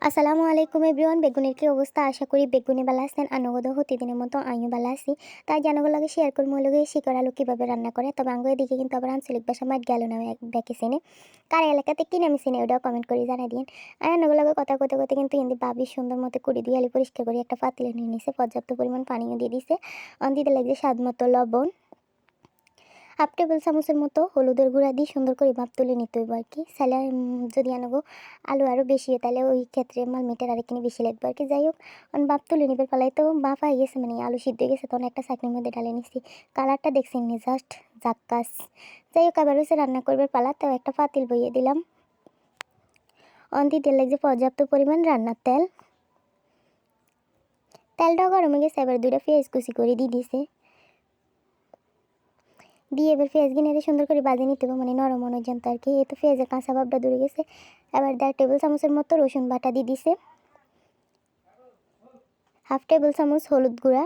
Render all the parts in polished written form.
আসসালামু আলাইকুম এভরিওয়ান। বেগুনের কি অবস্থা? আশা করি বেগুনে বালা আছেন। আনগদ প্রতিদিনের মতো আমিও বালা আছি। তাই জানাগো লাগে শেয়ার করবো লগে শিকড় আলু কীভাবে রান্না করে। তবে আঙ্গ এদিকে কিন্তু আবার আঞ্চলিক ভাষা মাঠ গেল না এক ব্যাকে চিনে কার এলাকাতে কি নামে চিনে ওটাও কমেন্ট করে জানাই দিন। আর আনগো লাগে কথা করতে করতে কিন্তু হিন্দি ভাবি সুন্দর মতো কুড়ি দিয়ে আলু পরিষ্কার করে একটা পাতিলে নিয়ে নিছে, পর্যাপ্ত পরিমাণ পানিও দিয়ে দিছে। দিতে লাগছে স্বাদ মতো লবণ, হাফ টেবিল চামচের মতো হলুদের গুঁড়া দিয়ে সুন্দর করে ভাপ তুলে নিতে হইব আর কি। তাহলে যদি আনবো আলু আরও বেশি হয় তাহলে ওই ক্ষেত্রে মাল মিটার আরেকখানি বেশি লাগবে আর কি। যাই হোক, ভাপ তুলে নিবে পালাই তো ভাপ হয়ে গেছে, মানে আলু সিদ্ধ হয়ে গেছে, তখন একটা চাকনির মধ্যে ঢালে নিচ্ছি। কালারটা দেখছেন নি, জাস্ট জাক্কাস। যাই হোক, আবার হচ্ছে রান্না করবে পালা, তো একটা পাতিল বইয়ে দিলাম। দিতে লাগছে পর্যাপ্ত পরিমাণ রান্নার তেল। তেলটাও গরম হয়ে গেছে, এবার দুইটা পেঁয়াজ কুচি করে দিয়ে দিছে। দিয়ে এবার পেঁয়াজ গিনারে সুন্দর করে বাজে নিতে হবে, মানে নরম মনে পর্যন্ত আর কি। এই তো পেঁয়াজের কাঁচা ভাবটা দূরে গেছে। এবার 1.5 টেবিল চামচের মতো রসুন বাটা দিয়ে দিছে, হাফ টেবিল চামচ হলুদ গুঁড়া,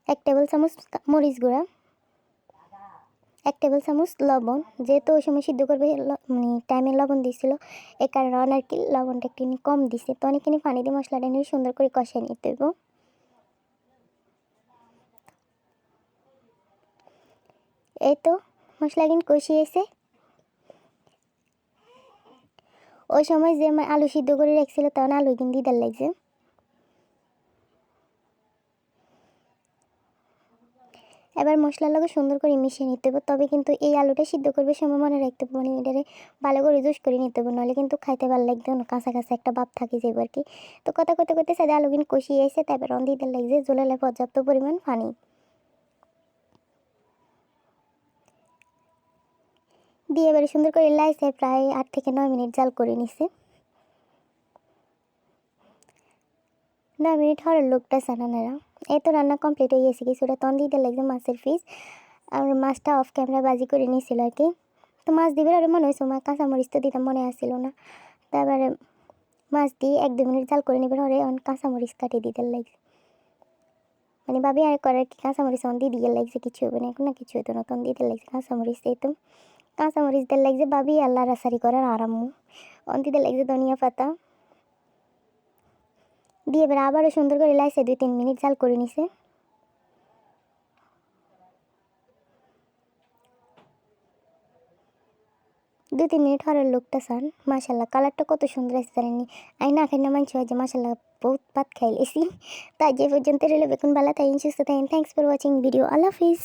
1 টেবিল চামচ মরিচ গুঁড়া, 1 টেবিল চামচ লবণ। যেহেতু ওই সময় সিদ্ধ করবে মানে টাইমে লবণ দিয়েছিল, এই কারণে আর কি লবণটা একটু কম দিছে। তো অনেকখানি পানি দিয়ে মশলাটা নিয়ে সুন্দর করে কষিয়ে নিতে হইব। এই তো মশলা কিন্তু কষিয়েছে। ওই সময় যে আলু সিদ্ধ করে রাখছিল তখন আলু কিন্তু দিতে লাগছে। এবার মশলার লগে সুন্দর করে মিশিয়ে নিতে হবে। তবে কিন্তু এই আলুটা সিদ্ধ করবে সময় মনে রাখতে হবে, মানে এটারে ভালো করে জুস করে নিতে হবে, নাহলে কিন্তু খাইতে ভালো লাগবে না, কাঁচা কাঁচা একটা ভাব থাকে যাবে আর কি। তো কথা করতে করতে সাথে আলু কিন্তু কষিয়ে এসে তারপর দিতে লাগছে জোলালে পর্যাপ্ত পরিমাণ পানি দিয়ে এবারে সুন্দর করে লাইছে প্রায় 8 থেকে 9 মিনিট জাল করে নিছে। 9 মিনিট হওয়ার লোকটা সানানারা। এই তো রান্না কমপ্লিট হয়ে গেছে কিছুটা। তখন দিতে লাগছে মাছের পিস, আর মাছটা অফ ক্যামেরা বাজি করে নিয়েছিল আর কি। তো মাছ দিবে আর মনে হয়েছে মা কাঁচামরিচ তো দিতে মনে আসছিল না। তারপরে মাছ দিয়ে 1-2 মিনিট জাল করে নেবার পরে কাঁচামরিচ কাটিয়ে দিতে লাগছে, মানে ভাবি আর করার কি কাঁচামরিচ অন দিয়ে দিয়ে লাগছে, কিছু হবে না এখন, না কিছু হতো না, তখন দিতে লাগছে কাঁচামরিচ। এই তো কাঁচামরিচ দিতে লাগছে ভাবি আল্লাহ রাসারি করার আরাম্মু। অন দিতে লাগছে ধনিয়া পাতা দিয়ে এবার আবারও সুন্দর করে লাইছে 2-3 মিনিট জাল করে নিছে। 2-3 মিনিট হওয়ার লোকটা সান, মাশাল্লাহ কালারটা কত সুন্দর আসছে জানেননি। আই না খাই না মানছি হয় যে মাশাল্লাহ বহুত ভাত খাইলেছি। তাই যে পর্যন্ত রইল বেগুন বালা, তাই সুস্থ থাকেন। Thanks for watching video. Allah Hafiz.